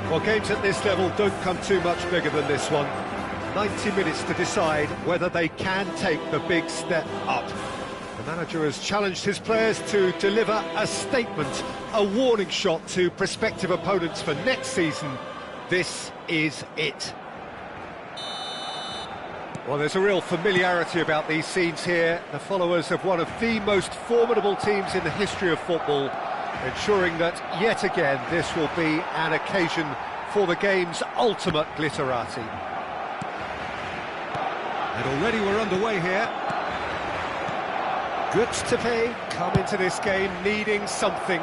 Well, games at this level don't come too much bigger than this one. 90 minutes to decide whether they can take the big step up. The manager has challenged his players to deliver a statement, a warning shot to prospective opponents for next season. This is it. Well, there's a real familiarity about these scenes here. The followers of one of the most formidable teams in the history of football, ensuring that, yet again, this will be an occasion for the game's ultimate glitterati. And already we're underway here. Good to pay come into this game needing something.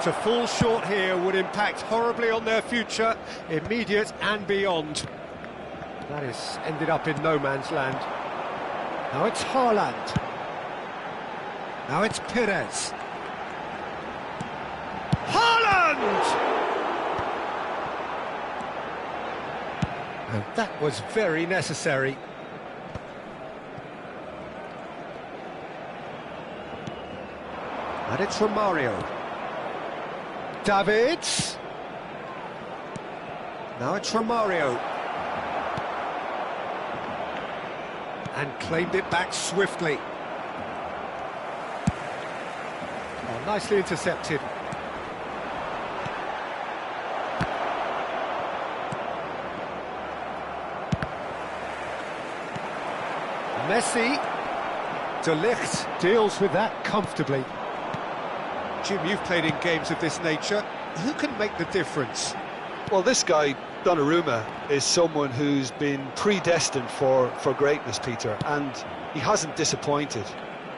To fall short here would impact horribly on their future, immediate and beyond. That has ended up in no man's land. Now it's Haaland. Now it's Perez. Haaland! And that was very necessary. And it's from Mario. Davids. Now it's from Mario. And claimed it back swiftly. Oh, nicely intercepted. Messi. De Ligt deals with that comfortably. Jim, you've played in games of this nature. Who can make the difference? Well, this guy, Donnarumma, is someone who's been predestined for greatness, Peter, and he hasn't disappointed.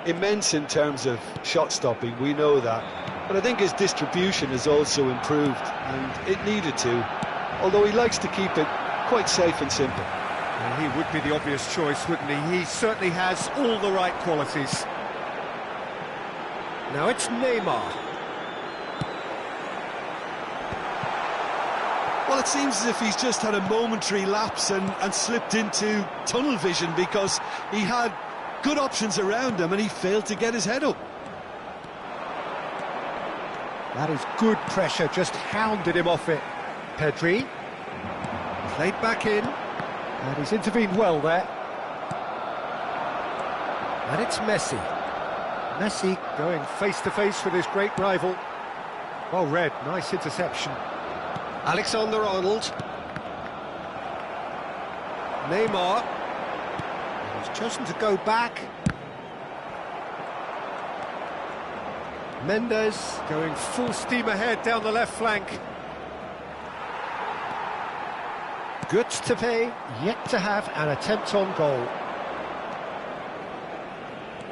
Immense in terms of shot stopping, we know that, but I think his distribution has also improved, and it needed to, although he likes to keep it quite safe and simple. Well, he would be the obvious choice, wouldn't he? He certainly has all the right qualities. Now it's Neymar. Well, it seems as if he's just had a momentary lapse and slipped into tunnel vision, because he had good options around him and he failed to get his head up. That is good pressure, just hounded him off it. Pedri, played back in, and he's intervened well there. And it's Messi. Messi going face-to-face with his great rival. Well read, nice interception. Alexander-Arnold. Neymar. He's chosen to go back. Mendes going full steam ahead down the left flank. Götze yet to have an attempt on goal.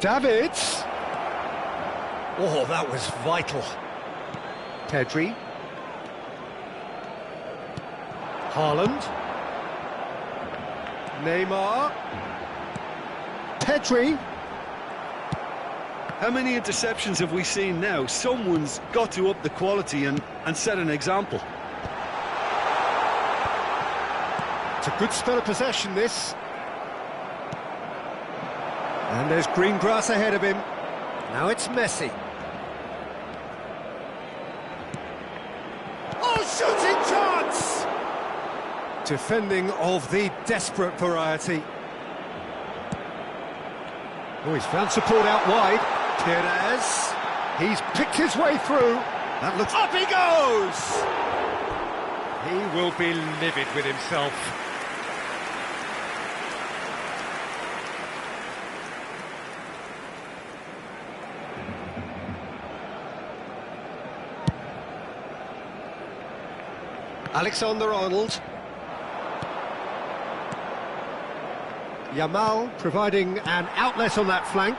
Davids. Oh, that was vital. Pedri. Haaland. Neymar. Pedri. How many interceptions have we seen now? Someone's got to up the quality and set an example. It's a good spell of possession, this. And there's green grass ahead of him. Now it's Messi. Oh, shooting chance! Defending of the desperate variety. Oh, he's found support out wide. Perez. He's picked his way through. That looks... Up he goes! He will be livid with himself. Alexander-Arnold. Yamal providing an outlet on that flank.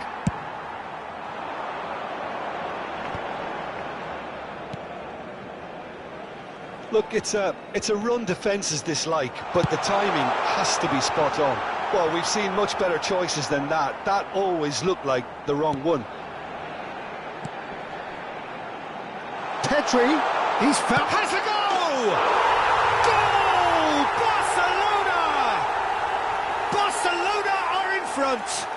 Look, it's a run defence's dislike, but the timing has to be spot on. Well, we've seen much better choices than that. That always looked like the wrong one. Pedri, he's found... Has a goal! Goal! Barcelona! Barcelona are in front!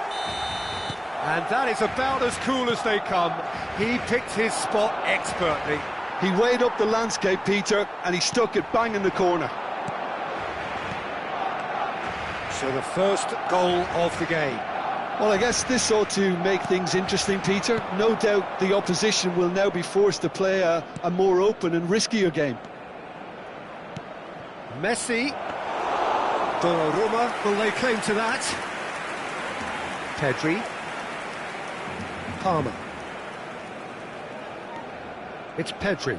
And that is about as cool as they come. He picked his spot expertly. He weighed up the landscape, Peter, and he stuck it bang in the corner. So the first goal of the game. Well, I guess this ought to make things interesting, Peter. No doubt the opposition will now be forced to play a more open and riskier game. Messi. Donnarumma will lay claim to that. Pedri. Palmer. It's Pedri.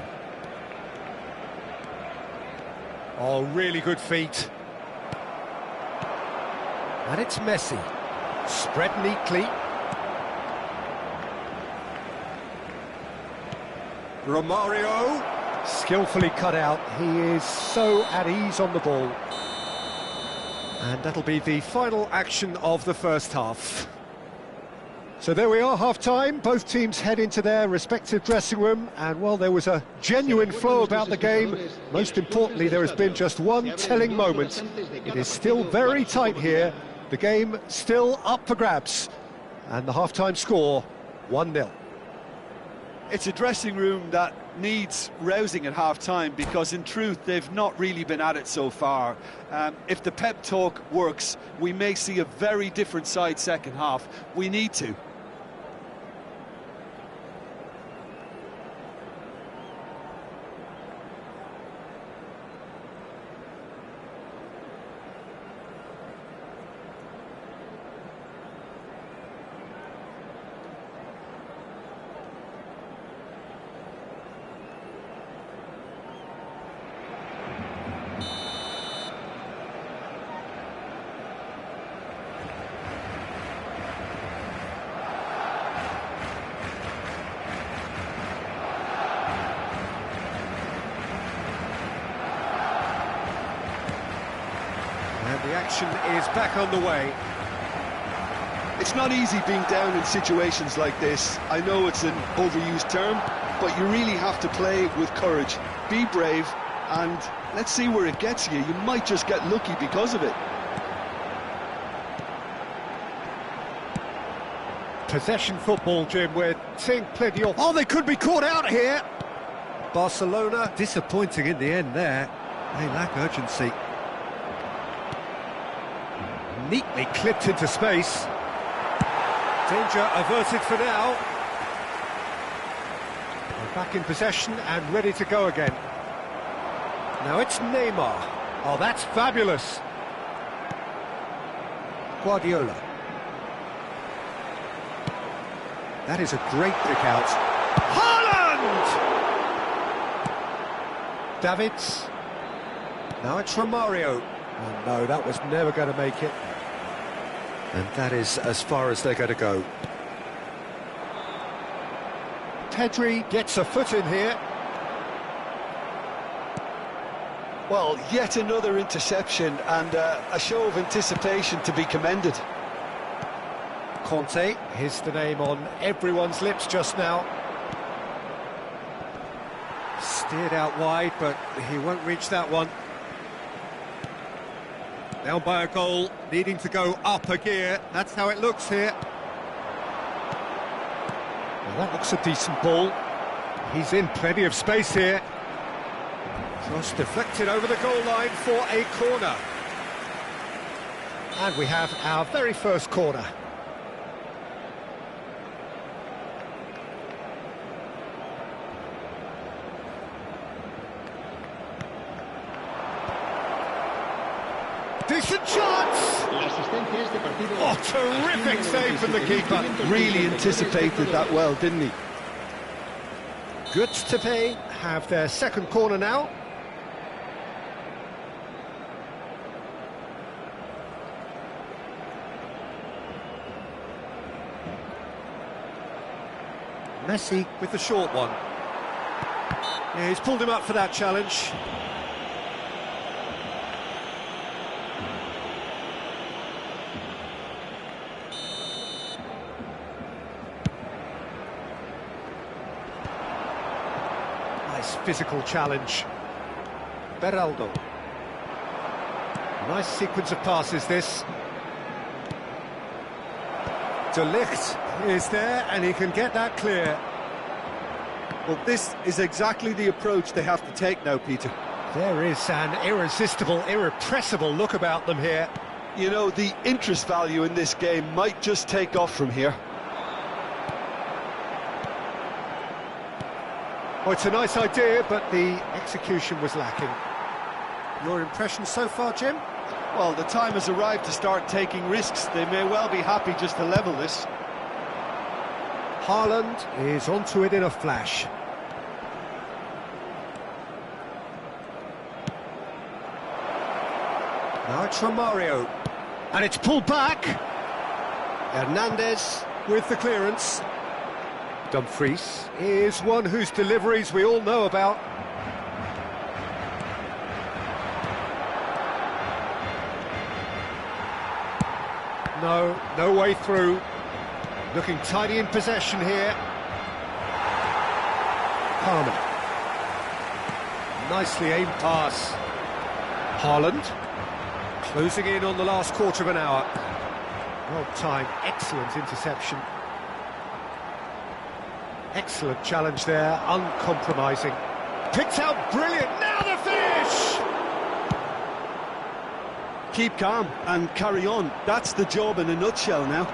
Oh, really good feet. And it's Messi. Spread neatly. Romario. Skillfully cut out. He is so at ease on the ball. And that'll be the final action of the first half. So there we are, half-time. Both teams head into their respective dressing room, and while there was a genuine flow about the game, most importantly, there has been just one telling moment. It is still very tight here. The game still up for grabs, and the half-time score, 1-0. It's a dressing room that needs rousing at half-time, because in truth they've not really been at it so far. If the pep talk works, we may see a very different side second half. We need to. action is back underway. It's not easy being down in situations like this. I know it's an overused term, but you really have to play with courage. Be brave, and let's see where it gets you. You might just get lucky because of it. Possession football, Jim, we're seeing plenty of... Oh, they could be caught out here! Barcelona disappointing in the end there. They lack urgency. Neatly clipped into space. Danger averted for now. They're back in possession and ready to go again. Now it's Neymar. Oh, that's fabulous. Guardiola. That is a great pick out. Haaland! Davids. Now it's Romario. Oh no, that was never going to make it. And that is as far as they're going to go. Pedri gets a foot in here. Well, yet another interception and a show of anticipation to be commended. Conte, here's the name on everyone's lips just now. Steered out wide, but he won't reach that one. Down by a goal, needing to go up a gear. That's how it looks here. Well, that looks a decent ball. He's in plenty of space here. Cross deflected over the goal line for a corner. And we have our very first corner. Decent chance! Oh, terrific save from the keeper. Really anticipated that well, didn't he? Goods to pay have their second corner now. Messi with the short one. Yeah, he's pulled him up for that challenge. Nice physical challenge. Beraldo. Nice sequence of passes, this. De Ligt is there, and he can get that clear. Well, this is exactly the approach they have to take now, Peter. There is an irresistible, irrepressible look about them here. You know, the interest value in this game might just take off from here. Well, it's a nice idea, but the execution was lacking. Your impression so far, Jim? Well, the time has arrived to start taking risks. They may well be happy just to level this. Haaland is onto it in a flash. Now it's Romario. And it's pulled back. Hernandez with the clearance. Dumfries is one whose deliveries we all know about. No way through. Looking tidy in possession here. Palmer. Nicely aimed pass. Haaland. Closing in on the last quarter of an hour. Well timed, excellent interception. Excellent challenge there, uncompromising. Picked out brilliant, now the finish! Keep calm and carry on. That's the job in a nutshell now.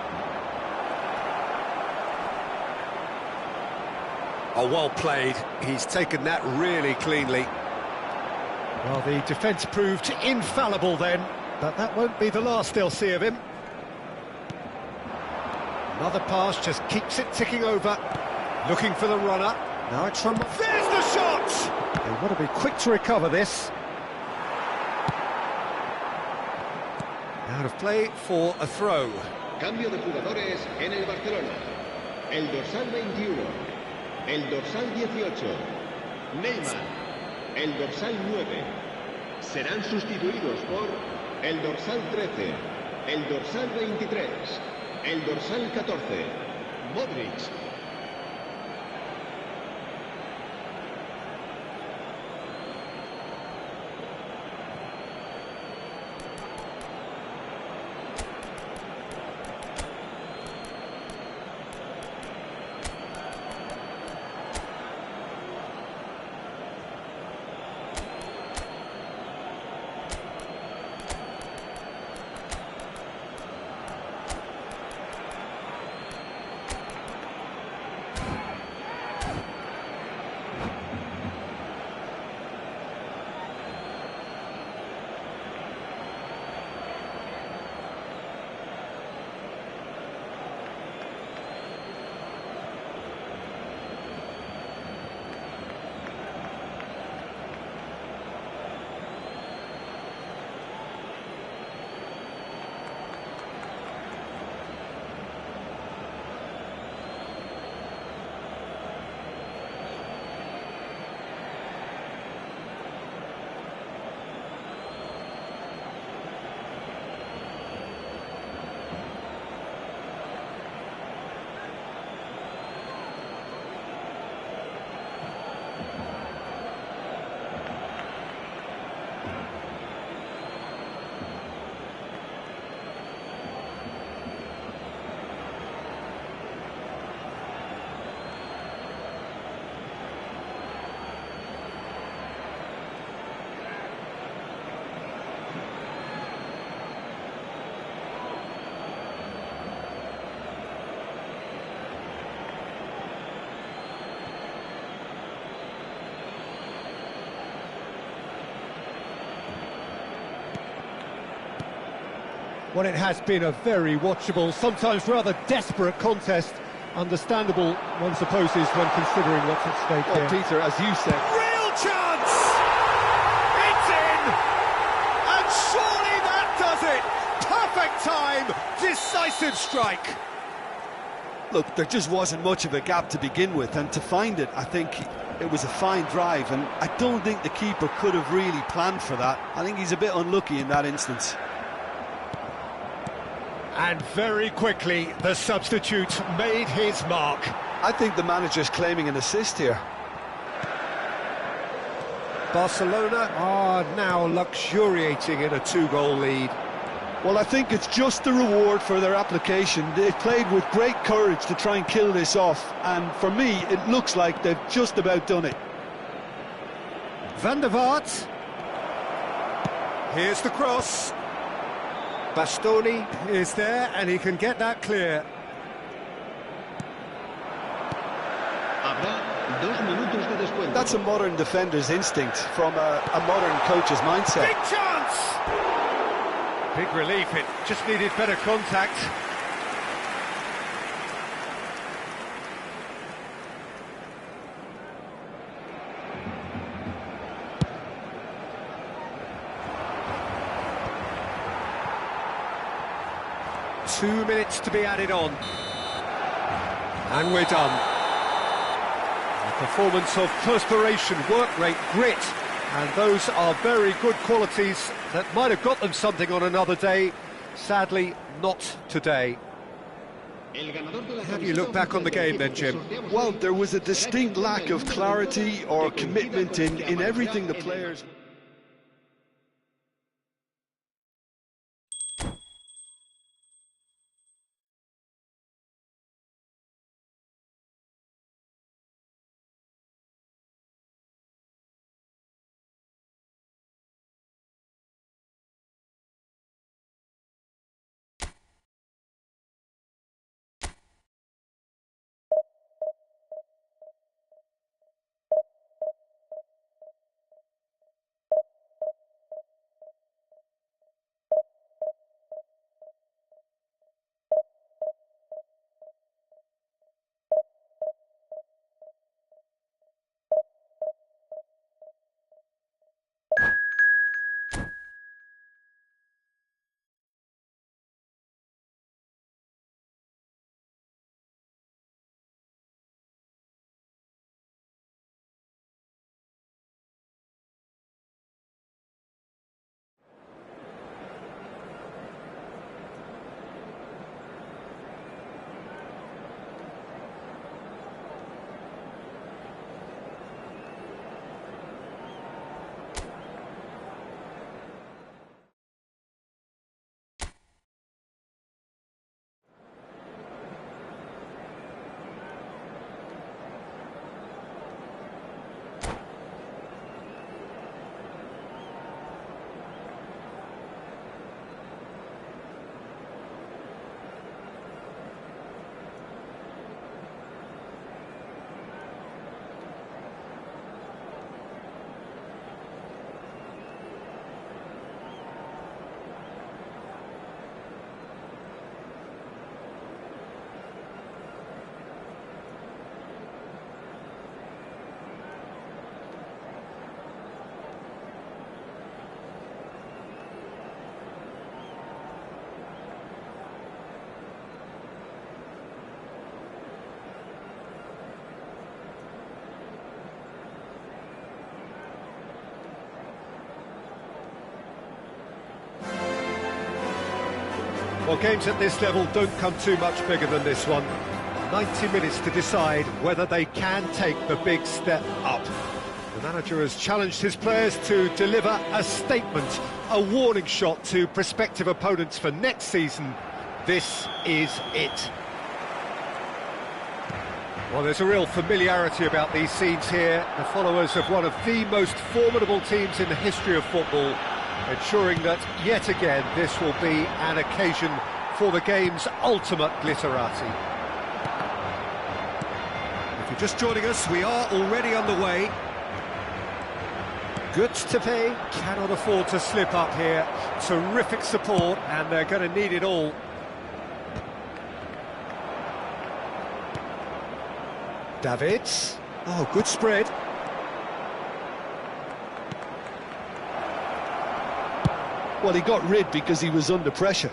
Oh, well played. He's taken that really cleanly. Well, the defence proved infallible then, but that won't be the last they'll see of him. Another pass just keeps it ticking over. Looking for the runner. Now it's from... There's the shot! They want to be quick to recover this. Out of play for a throw. Cambio de jugadores en el Barcelona. El dorsal 21. El dorsal 18. Neymar. El dorsal 9. Serán sustituidos por el dorsal 13, el dorsal 23, el dorsal 14, Modric. Well, it has been a very watchable, sometimes rather desperate contest. Understandable, one supposes, when considering what's at stake Well, here. Peter, as you said, Real chance! It's in! And surely that does it! Perfect time! Decisive strike! look, there just wasn't much of a gap to begin with, and to find it, I think it was a fine drive, and I don't think the keeper could have really planned for that. I think he's a bit unlucky in that instance. And very quickly, the substitute made his mark. I think the manager's claiming an assist here. Barcelona are now luxuriating in a two-goal lead. Well, I think it's just the reward for their application. They've played with great courage to try and kill this off, and for me, it looks like they've just about done it. Van der Vaart. Here's the cross. Bastoni is there, and he can get that clear. Habrá 2 minutos de descuento. That's a modern defender's instinct from a modern coach's mindset. Big chance! Big relief, it just needed better contact. Two minutes to be added on. And we're done. A performance of perspiration, work rate, grit, and those are very good qualities that might have got them something on another day. Sadly, not today. How do you look back on the game then, Jim? Well, there was a distinct lack of clarity or commitment in everything the players... Well, games at this level don't come too much bigger than this one. 90 minutes to decide whether they can take the big step up. The manager has challenged his players to deliver a statement, a warning shot to prospective opponents for next season. This is it. Well, there's a real familiarity about these scenes here. The followers of one of the most formidable teams in the history of football, ensuring that, yet again, this will be an occasion for the game's ultimate glitterati. If you're just joining us, we are already underway. Goods to pay, cannot afford to slip up here. Terrific support, and they're going to need it all. Davids. Oh, good spread. Well, he got rid because he was under pressure.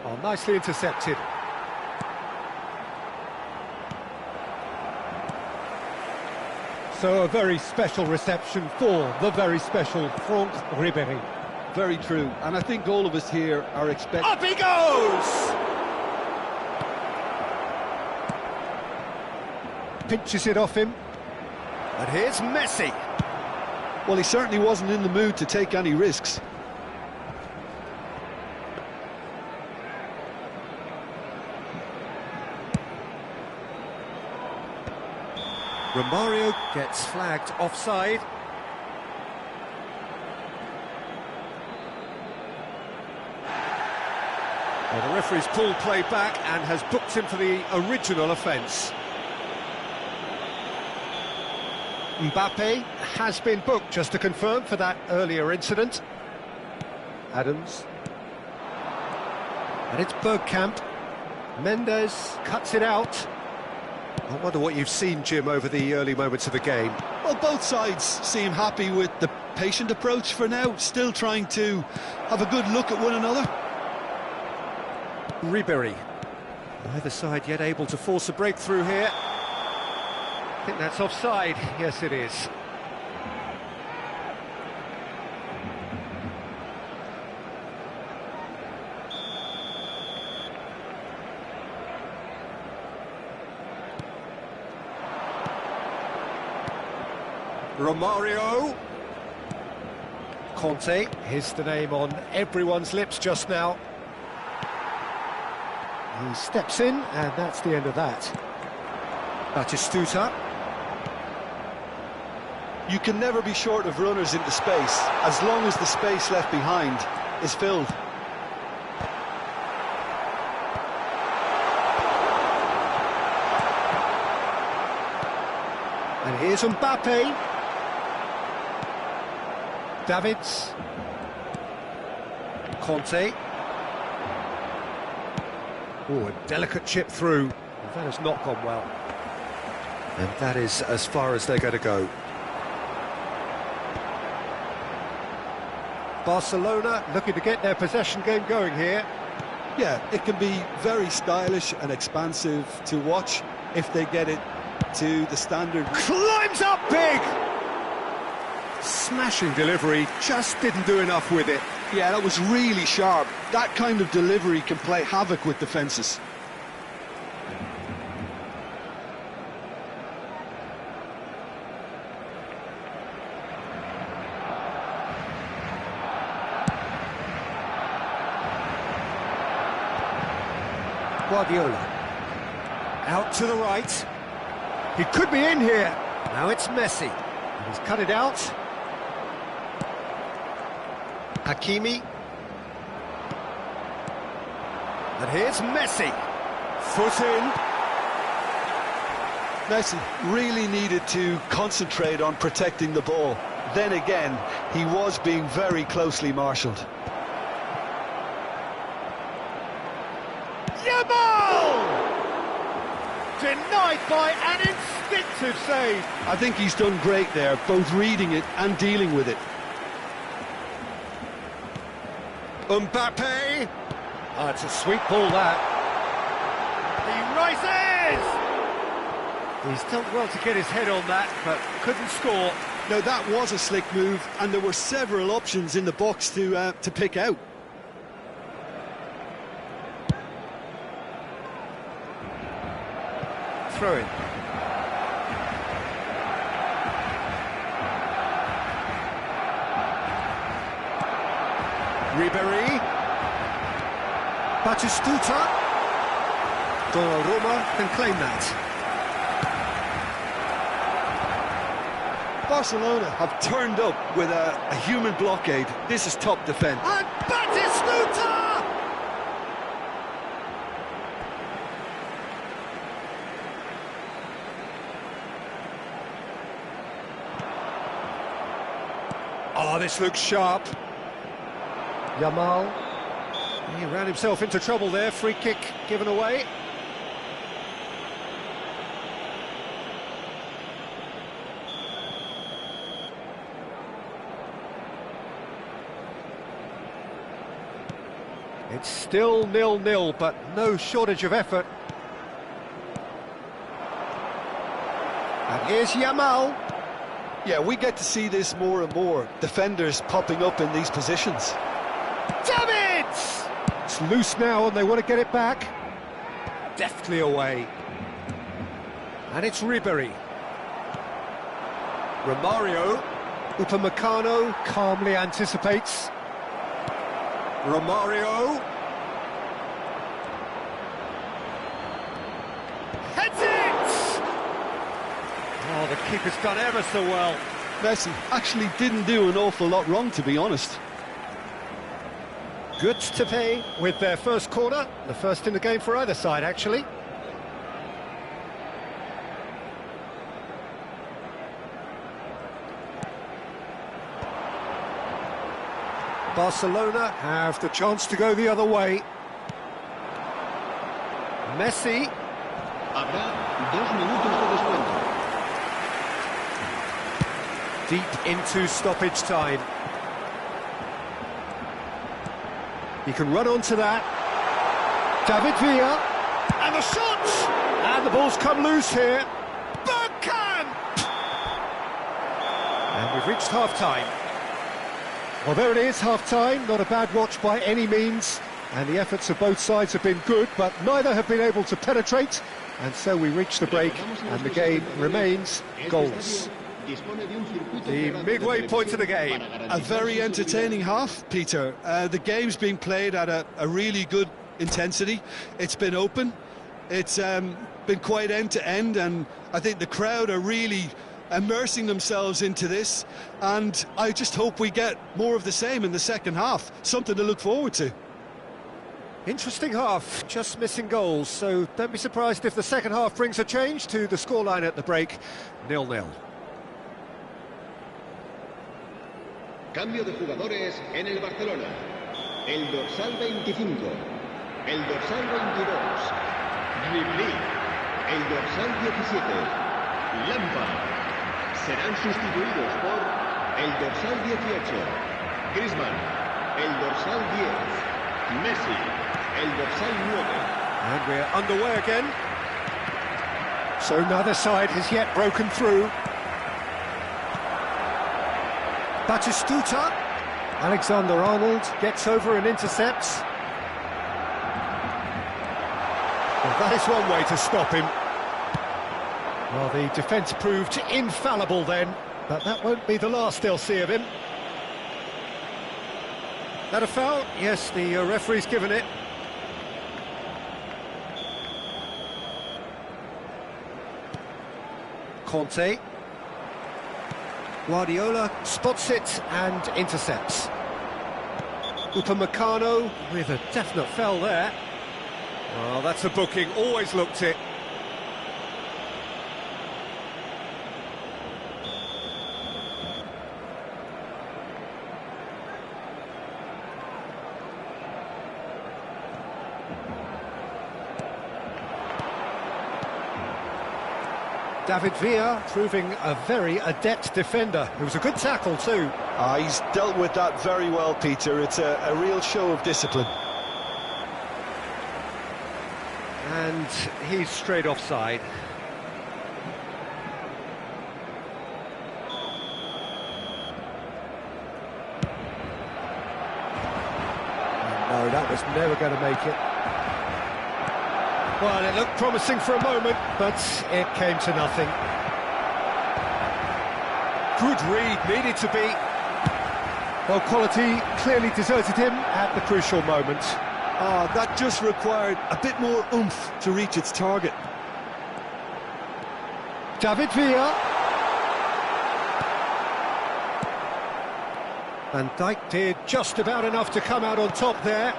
Oh, nicely intercepted. So a very special reception for the very special Franck Ribéry. Very true, and I think all of us here are expecting... Up he goes! Pinches it off him. And here's Messi. Well, he certainly wasn't in the mood to take any risks. Romario gets flagged offside. Well, the referee's pulled play back and has booked him for the original offence. Mbappe has been booked, just to confirm, for that earlier incident. Adams. And it's Bergkamp. Mendes cuts it out. I wonder what you've seen, Jim, over the early moments of the game. Well, both sides seem happy with the patient approach for now, still trying to have a good look at one another. Ribéry. Neither side yet able to force a breakthrough here. I think that's offside. Yes, it is. Romario. Conte, here's the name on everyone's lips just now. He steps in, and that's the end of that. Batistuta. You can never be short of runners into space, as long as the space left behind is filled. And here's Mbappe. Davids. Conte. Oh, a delicate chip through. That has not gone well. And that is as far as they're going to go. Barcelona looking to get their possession game going here. Yeah, it can be very stylish and expansive to watch if they get it to the standard. Climbs up big! Smashing delivery, just didn't do enough with it. Yeah, that was really sharp. That kind of delivery can play havoc with defences. Guardiola. Out to the right. He could be in here. Now it's Messi. He's cut it out. Hakimi. And here's Messi. Foot in. Messi really needed to concentrate on protecting the ball. Then again, he was being very closely marshalled. Yamal! Denied by an instinctive save. I think he's done great there, both reading it and dealing with it. Mbappe. Oh, it's a sweet ball, that. He rises! He's done well to get his head on that, but couldn't score. Now that was a slick move, and there were several options in the box to pick out. Throw in. Ribery. Batistuta. Donnarumma can claim that. Barcelona have turned up with a human blockade. This is top defence. And Batistuta! Oh, this looks sharp. Yamal. He ran himself into trouble there. Free kick given away. It's still 0-0, but no shortage of effort. And here's Yamal. Yeah, we get to see this more and more. Defenders popping up in these positions. Damn it! It's loose now and they want to get it back. Deftly away. And it's Ribery. Romario. Upamecano calmly anticipates. Romario. Heads it! Oh, the keeper's done ever so well. Messi actually didn't do an awful lot wrong, to be honest. Good to pay with their first corner, the first in the game for either side, actually. Barcelona have the chance to go the other way. Messi. Habrá 2 minutos de descuento. Deep into stoppage time. He can run onto that. David Villa. And the shot! And the ball's come loose here. Bergkamp! And we've reached half-time. Well, there it is, half-time. Not a bad watch by any means. And the efforts of both sides have been good, but neither have been able to penetrate. And so we reach the break, and the game remains goalless. The midway point of the game. A very entertaining half, Peter. The game's being played at a really good intensity. It's been open. It's been quite end-to-end, and I think the crowd are really immersing themselves into this, and I just hope we get more of the same in the second half. Something to look forward to. Interesting half, just missing goals, so don't be surprised if the second half brings a change to the scoreline at the break. 0-0. Cambio de jugadores en el Barcelona. El dorsal 25. El dorsal 22. Ribery. El dorsal 17. Lampard. Serán sustituidos por el dorsal 18. Griezmann. El dorsal 10. Messi. El dorsal 9. And we're underway again. So neither side has yet broken through. Batistuta. Alexander-Arnold gets over and intercepts. Well, that is one way to stop him. Well, the defence proved infallible then, but that won't be the last they'll see of him. That a foul? Yes, the referee's given it. Conte. Guardiola spots it and intercepts. Upamecano with a definite foul there. Well, that's a booking, always looked it. David Villa proving a very adept defender. It was a good tackle too. He's dealt with that very well, Peter. It's a real show of discipline. And he's straight offside. that was never going to make it. Well, it looked promising for a moment, but it came to nothing. Good read, needed to be. Well, quality clearly deserted him at the crucial moment. Ah, that just required a bit more oomph to reach its target. David Villa. Van Dijk did just about enough to come out on top there.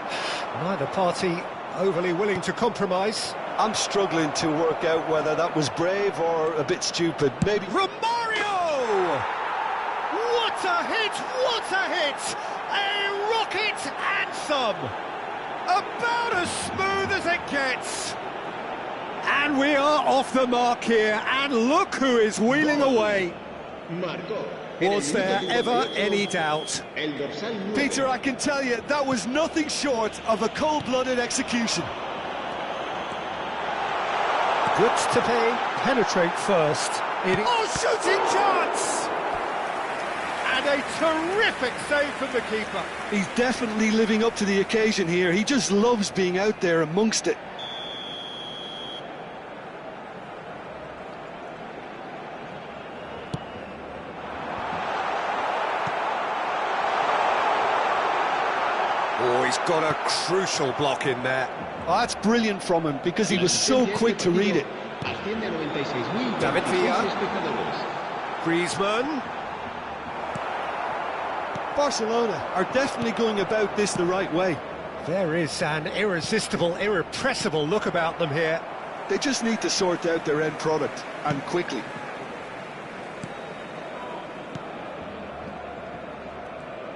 Neither party overly willing to compromise. I'm struggling to work out whether that was brave or a bit stupid. Maybe... Romario! What a hit! What a hit! A rocket anthem! About as smooth as it gets. And we are off the mark here, and look who is wheeling away. Was there ever any doubt? Peter, I can tell you, that was nothing short of a cold-blooded execution. Good to pay, penetrate first. Shooting chance! And a terrific save from the keeper. He's definitely living up to the occasion here. He just loves being out there amongst it. Oh, he's got a crucial block in there. Oh, that's brilliant from him, because he was so quick to read it. David Villa. Griezmann. Barcelona are definitely going about this the right way. There is an irresistible, irrepressible look about them here. They just need to sort out their end product, and quickly.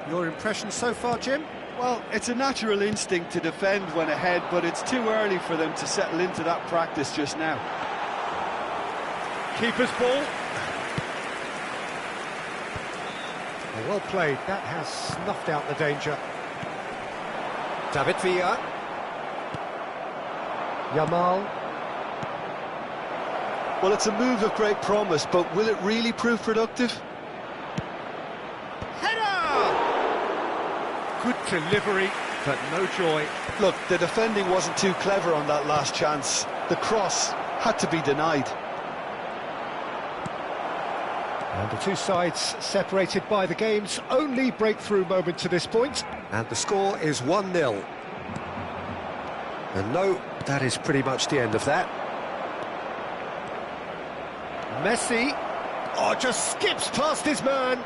Your impression so far, Jim? Well, it's a natural instinct to defend when ahead, but it's too early for them to settle into that practice just now. Keeper's ball. Well played, that has snuffed out the danger. David Villa. Yamal. Well, it's a move of great promise, but will it really prove productive? Header! Good delivery, but no joy. Look, the defending wasn't too clever on that last chance. The cross had to be denied. And the two sides separated by the game's only breakthrough moment to this point. And the score is 1-0. And no, that is pretty much the end of that. Messi. Oh, just skips past his man.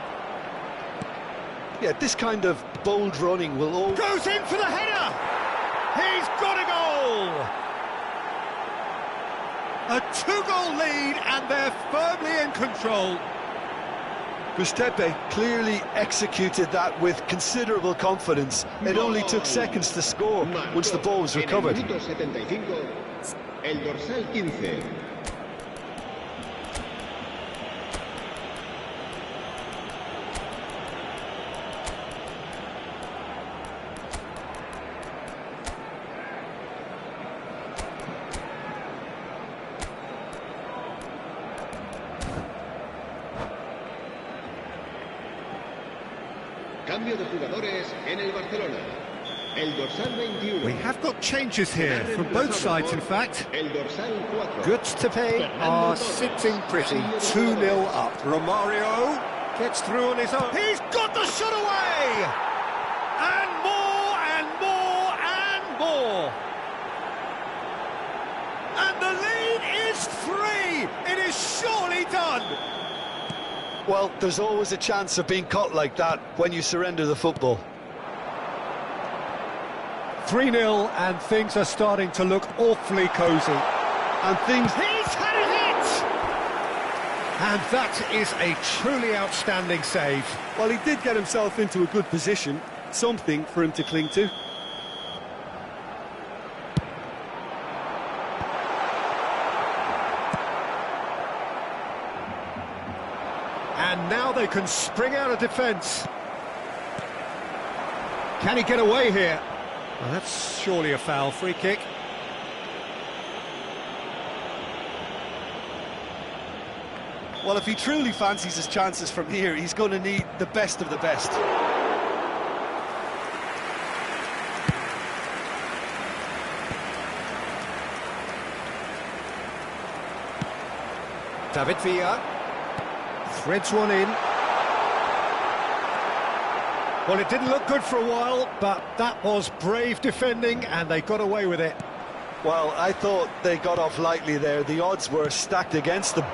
Yeah, this kind of bold running will all... Goes in for the header! He's got a goal! A two-goal lead, and they're firmly in control. Giuseppe clearly executed that with considerable confidence. It only took seconds to score once the ball was recovered. El dorsal 15. Cambio de jugadores en el Barcelona. El dorsal 21. We have got changes here, from both sides in fact. El dorsal 4. Goods to pay are sitting pretty, 2-0 up. Romario gets through on his own. He's got the shot away! And more, and more, and more! And the lead is 3! It is surely done! Well, there's always a chance of being caught like that when you surrender the football. 3-0, and things are starting to look awfully cosy. And things... He's had a hit! And that is a truly outstanding save. Well, he did get himself into a good position, something for him to cling to. And now they can spring out of defence. Can he get away here? Well, that's surely a foul. Free kick. Well, if he truly fancies his chances from here, he's going to need the best of the best. David Villa threads one in. Well, it didn't look good for a while, but that was brave defending, and they got away with it. Well, I thought they got off lightly there. The odds were stacked against them.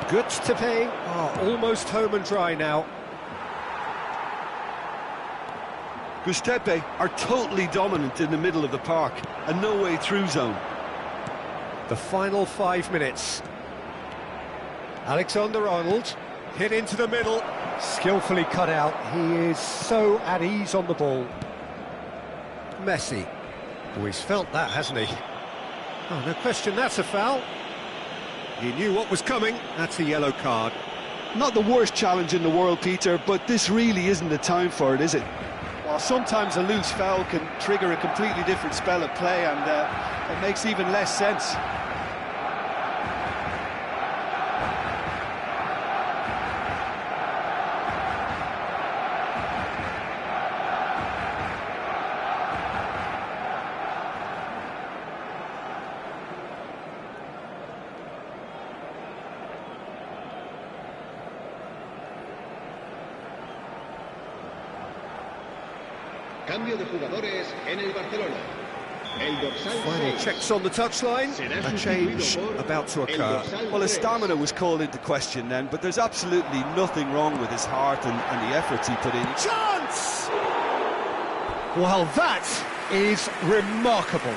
Good to pay. Almost home and dry now. Gustepe are totally dominant in the middle of the park, and no way through zone. The final 5 minutes. Alexander-Arnold hit into the middle, skillfully cut out. He is so at ease on the ball. Messi. Oh, he's felt that, hasn't he? Oh, no question, that's a foul. He knew what was coming. That's a yellow card. Not the worst challenge in the world, Peter, but this really isn't the time for it, is it? Well, sometimes a loose foul can trigger a completely different spell of play, and it makes even less sense. Cambio de jugadores en el Barcelona. El dorsal Final 6. checks on the touchline. A change about to occur. Well, his stamina was called into question then, but there's absolutely nothing wrong with his heart and the efforts he put in. Chance! Well, that is remarkable.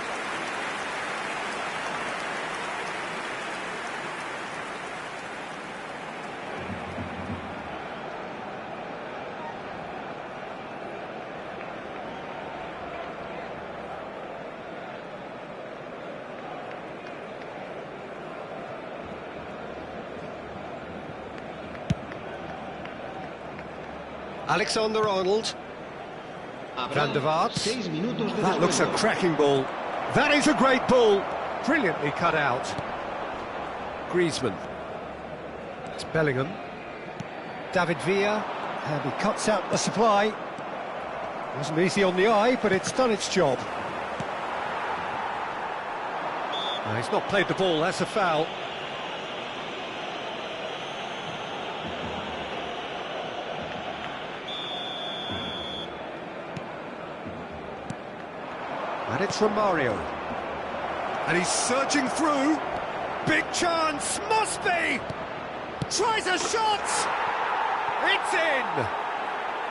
Alexander-Arnold. Van der Vaart. That looks a cracking ball. That is a great ball. Brilliantly cut out. Griezmann. It's Bellingham. David Villa. And he cuts out the supply. Wasn't easy on the eye, but it's done its job. No, he's not played the ball, that's a foul. And it's Romario. And he's surging through. Big chance, must be! Tries a shot! It's in!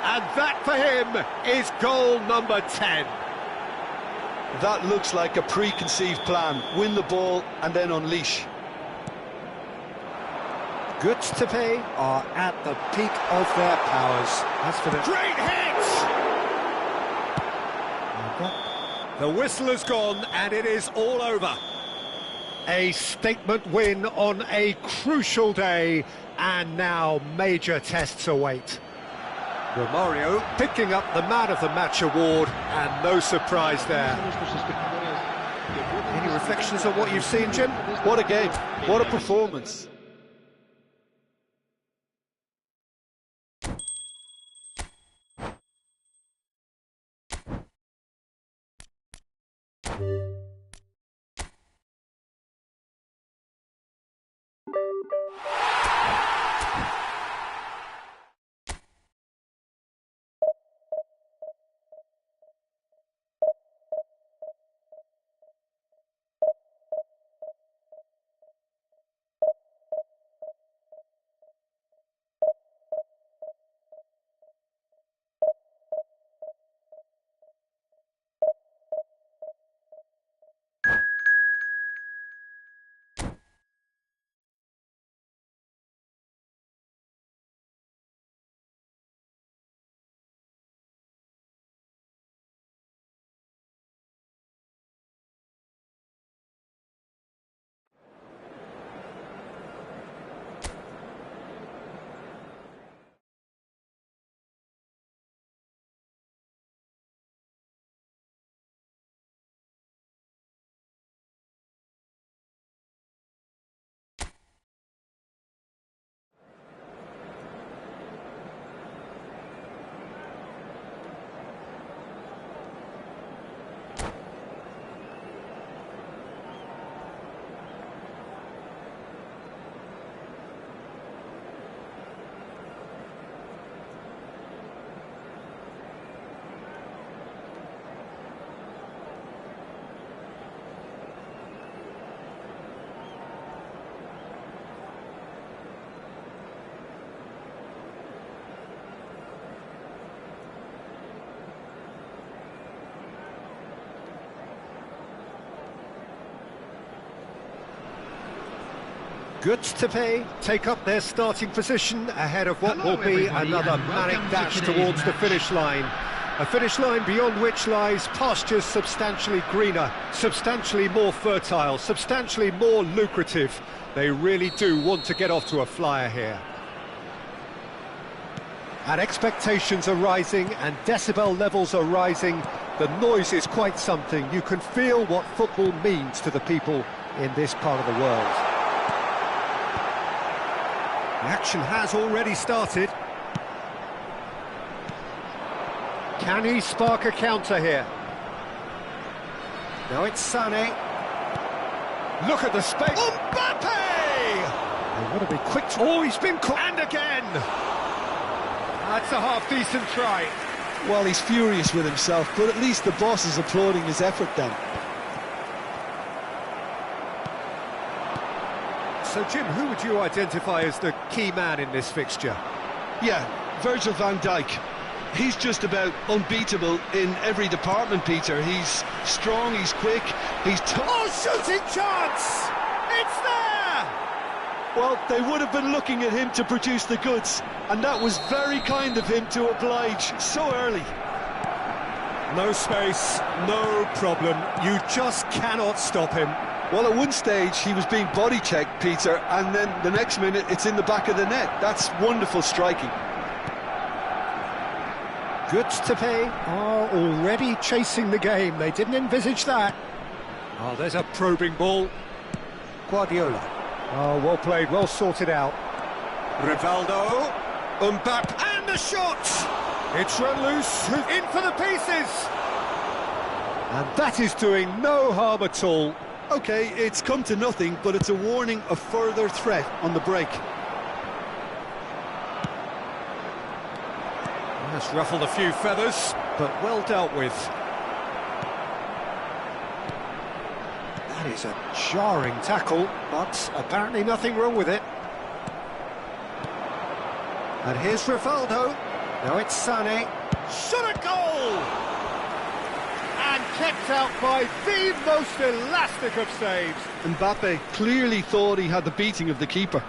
And that for him is goal number 10. That looks like a preconceived plan. Win the ball and then unleash. Goods to pay are at the peak of their powers. As for the great hit! The whistle has gone and it is all over. A statement win on a crucial day, and now major tests await. Romario picking up the Man of the Match award, and no surprise there. Any reflections on what you've seen, Jim? What a game, what a performance. Good to pay, take up their starting position ahead of what will be another manic dash towards the finish line. A finish line beyond which lies pastures substantially greener, substantially more fertile, substantially more lucrative. They really do want to get off to a flyer here. And expectations are rising and decibel levels are rising. The noise is quite something. You can feel what football means to the people in this part of the world. The action has already started. Can he spark a counter here? Now it's Sané. Look at the space. Mbappe! They want to be quick. Oh, he's been caught. And again! That's a half-decent try. Well, he's furious with himself, but at least the boss is applauding his effort then. So, Jim, who would you identify as the key man in this fixture? Yeah, Virgil van Dijk. He's just about unbeatable in every department, Peter. He's strong, he's quick, he's tough. Oh, shooting chance! It's there! Well, they would have been looking at him to produce the goods, and that was very kind of him to oblige so early. No space, no problem. You just cannot stop him. Well, at one stage, he was being body-checked, Peter, and then the next minute, it's in the back of the net. That's wonderful striking. Good to pay are already chasing the game. They didn't envisage that. Oh, there's a probing ball. Guardiola. Oh, well played, well sorted out. Rivaldo. Mbappe. And the shot! It's run loose. In for the pieces! And that is doing no harm at all. OK, it's come to nothing, but it's a warning of further threat on the break. That's ruffled a few feathers, but well dealt with. That is a jarring tackle, but apparently nothing wrong with it. And here's Rivaldo. Now it's Sané. Shot a goal! And kept out by the most elastic of saves. Mbappe clearly thought he had the beating of the keeper.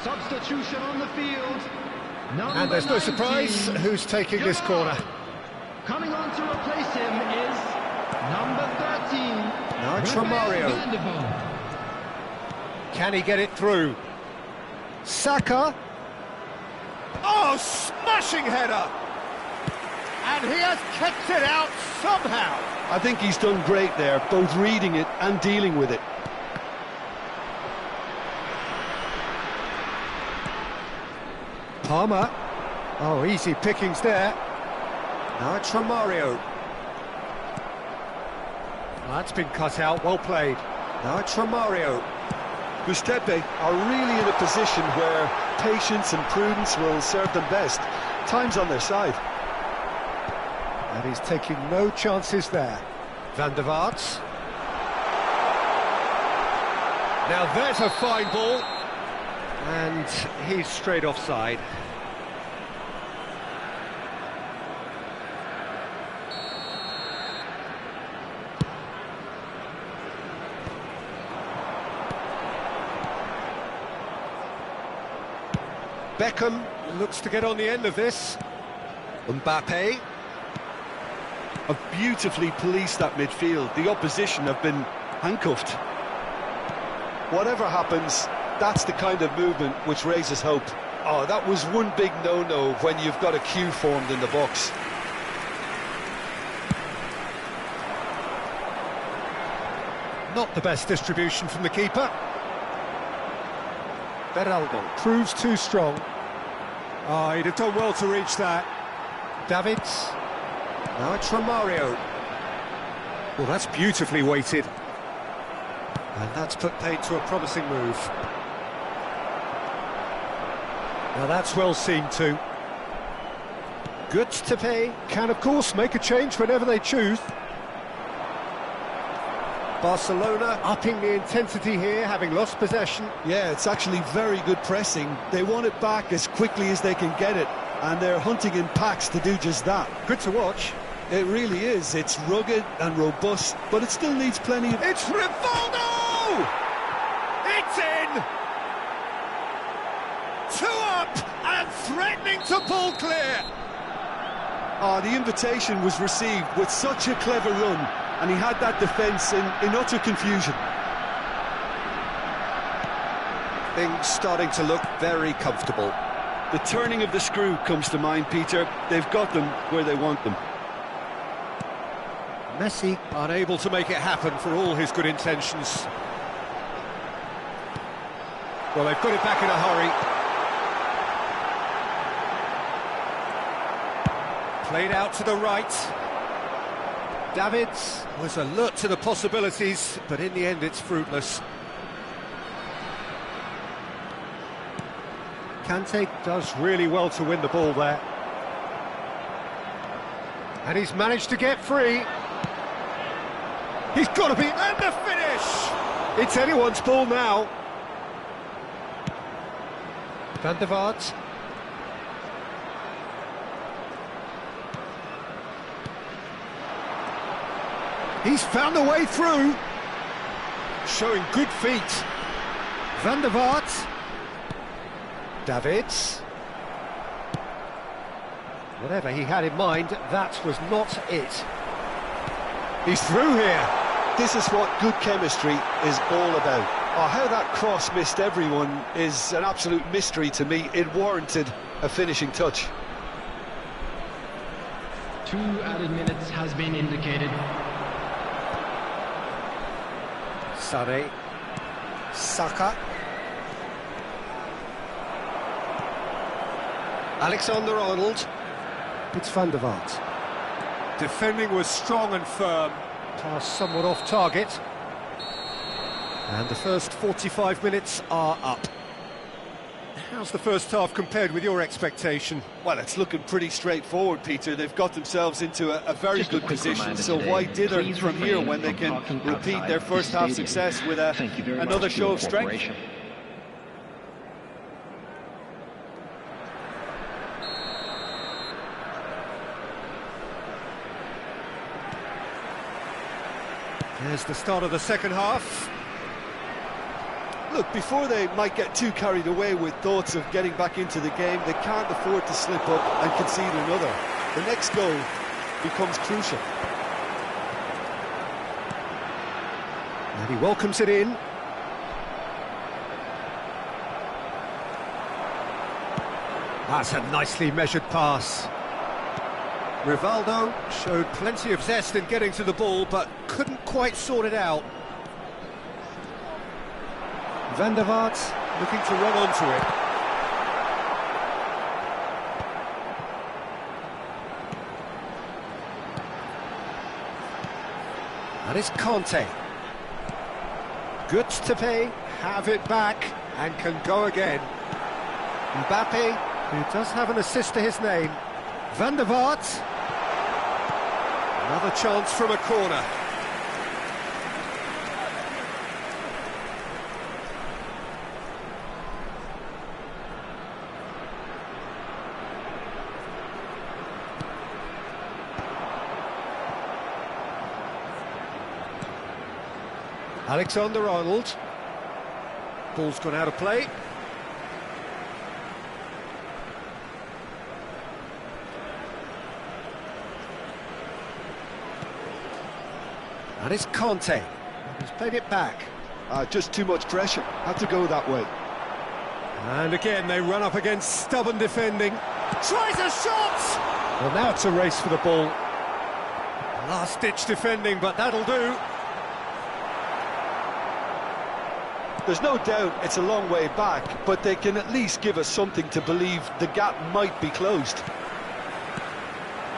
Substitution on the field. And there's no surprise who's taking this corner. Coming on to replace him is number 13. Now it's Romario. Can he get it through? Saka. Oh, smashing header! And he has kept it out somehow. I think he's done great there, both reading it and dealing with it. Palmer. Oh, easy pickings there. Now it's Romario. That's been cut out, well played. Now it's Romario. Gustepe are really in a position where patience and prudence will serve them best. Time's on their side. And he's taking no chances there. Van der Vaart. Now there's a fine ball. And he's straight offside. Beckham looks to get on the end of this. Mbappe. Have beautifully policed that midfield. The opposition have been handcuffed. Whatever happens, that's the kind of movement which raises hope. Oh, that was one big no-no when you've got a queue formed in the box. Not the best distribution from the keeper. Beraldo proves too strong. Oh, he'd have done well to reach that. Davids. Now it's Romario. Well, that's beautifully weighted. And that's put paid to a promising move. Now that's well seen too. Good to pay. Can, of course, make a change whenever they choose. Barcelona upping the intensity here, having lost possession. Yeah, it's actually very good pressing. They want it back as quickly as they can get it, and they're hunting in packs to do just that. Good to watch. It really is. It's rugged and robust, but it still needs plenty of... It's Rivaldo! It's in! 2 up and threatening to pull clear. Oh, the invitation was received with such a clever run, and he had that defence in utter confusion. Things starting to look very comfortable. The turning of the screw comes to mind, Peter. They've got them where they want them. Messi unable to make it happen for all his good intentions. Well, they've got it back in a hurry. Played out to the right. Davids was alert to the possibilities, but in the end it's fruitless. Kante does really well to win the ball there. And he's managed to get free. He's got to be... and the finish! It's anyone's ball now. Van der Vaart. He's found a way through. Showing good feet. Van der Vaart. Davids. Whatever he had in mind, that was not it. He's through here. This is what good chemistry is all about. Oh, how that cross missed everyone is an absolute mystery to me. It warranted a finishing touch. 2 added minutes has been indicated. Sané. Saka. Alexander-Arnold. It's Van der Vaart. Defending was strong and firm. Pass somewhat off target. And the first 45 minutes are up. How's the first half compared with your expectation? Well, it's looking pretty straightforward, Peter. They've got themselves into a very good position, so why dither from here when they can repeat their first half success with another show of strength? There's the start of the second half. Look, before they might get too carried away with thoughts of getting back into the game, they can't afford to slip up and concede another. The next goal becomes crucial. And he welcomes it in. That's a nicely measured pass. Rivaldo showed plenty of zest in getting to the ball, but couldn't quite sort it out. Van der Vaart looking to run onto it. And it's Kante. Good to pay, have it back, and can go again. Mbappe, who does have an assist to his name. Van der Vaart. Another chance from a corner. Alexander-Arnold. Ball's gone out of play. And it's Kante. He's played it back. Just too much pressure. Had to go that way. And again, they run up against stubborn defending. Tries a shot! Well, now it's a race for the ball. Last-ditch defending, but that'll do. There's no doubt it's a long way back, but they can at least give us something to believe the gap might be closed.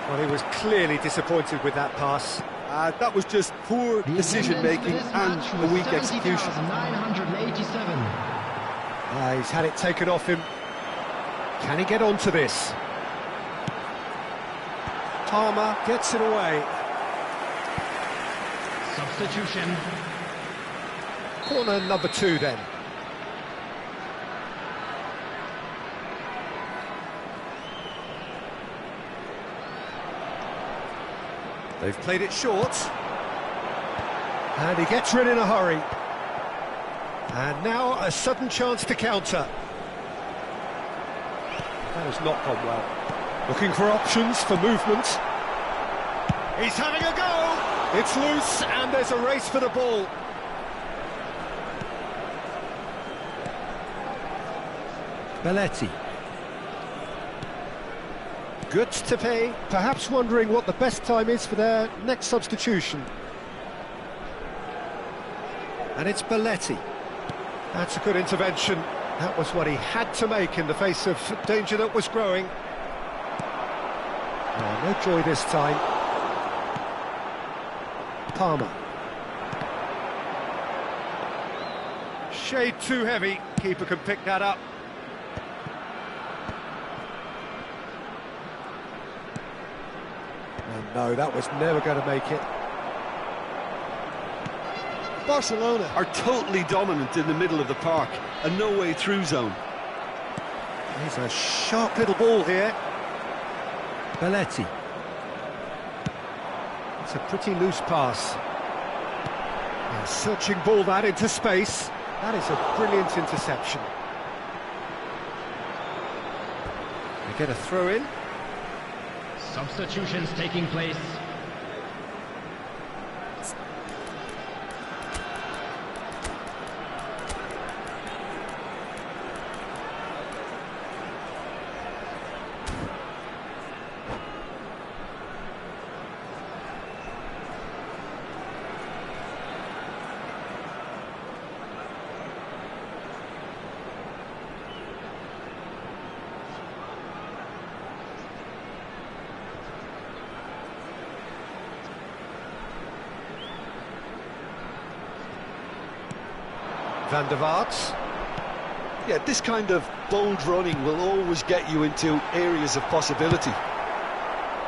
Well, he was clearly disappointed with that pass. That was just poor decision-making and a weak execution. 70,987. He's had it taken off him. Can he get onto this? Palmer gets it away. Substitution. Corner number 2 then. They've played it short. And he gets rid in a hurry. And now a sudden chance to counter. That has not gone well. Looking for options for movement. He's having a go! It's loose and there's a race for the ball. Belletti. Good to pay, perhaps wondering what the best time is for their next substitution. And it's Belletti. That's a good intervention. That was what he had to make in the face of danger that was growing. Oh, no joy this time. Palmer. Shade too heavy. Keeper can pick that up. And no, that was never going to make it. Barcelona are totally dominant in the middle of the park, a no-way through zone. There's a sharp little ball here. Belletti. It's a pretty loose pass. A searching ball that into space. That is a brilliant interception. They get a throw in. Substitutions taking place. Van der Vaart. Yeah, this kind of bold running will always get you into areas of possibility.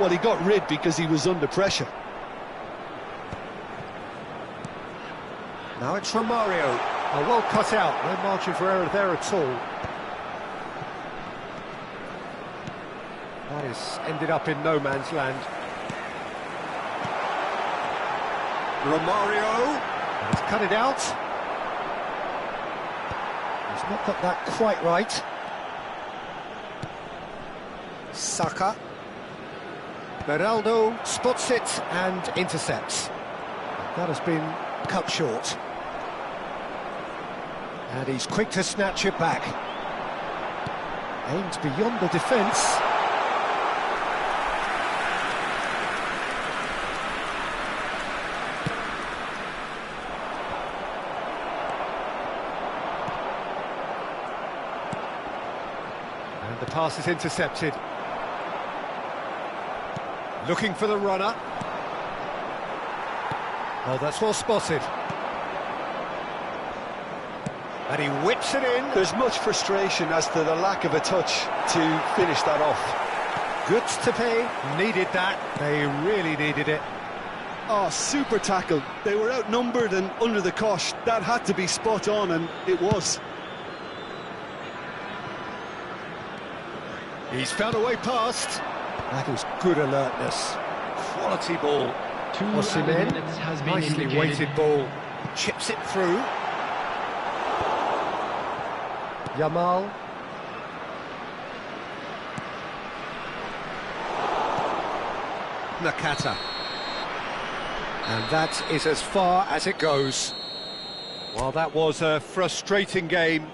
Well, he got rid because he was under pressure. Now it's Romario. Oh, well cut out, no margin for error there at all. That has ended up in no man's land. Romario. He's cut it out. He's not got that quite right. Saka. Beraldo spots it and intercepts. That has been cut short. And he's quick to snatch it back. Aimed beyond the defence. And the pass is intercepted. Looking for the runner. Oh, that's well spotted. And he whips it in. There's much frustration as to the lack of a touch to finish that off. Good to pay. Needed that. They really needed it. Oh, super tackle. They were outnumbered and under the cosh. That had to be spot on, and it was. He's found a way past. That is good alertness. Quality ball. 2 Osimhen, added minutes has been nicely indicated. weighted ball. Chips it through. Yamal. Nakata. And that is as far as it goes. Well, that was a frustrating game.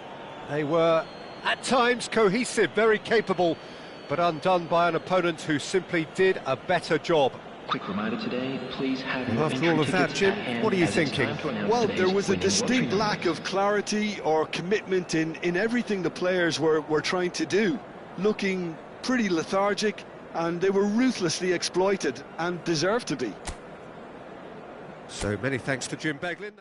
They were, at times, cohesive, very capable, but undone by an opponent who simply did a better job. Quick reminder today, please have your After entry all of that, tickets Jim, at hand, what are you as it's thinking? time to announce Well, today's there was a winning distinct rugby lack of clarity or commitment in everything the players were trying to do. Looking pretty lethargic, and they were ruthlessly exploited and deserved to be. So many thanks to Jim Beglin.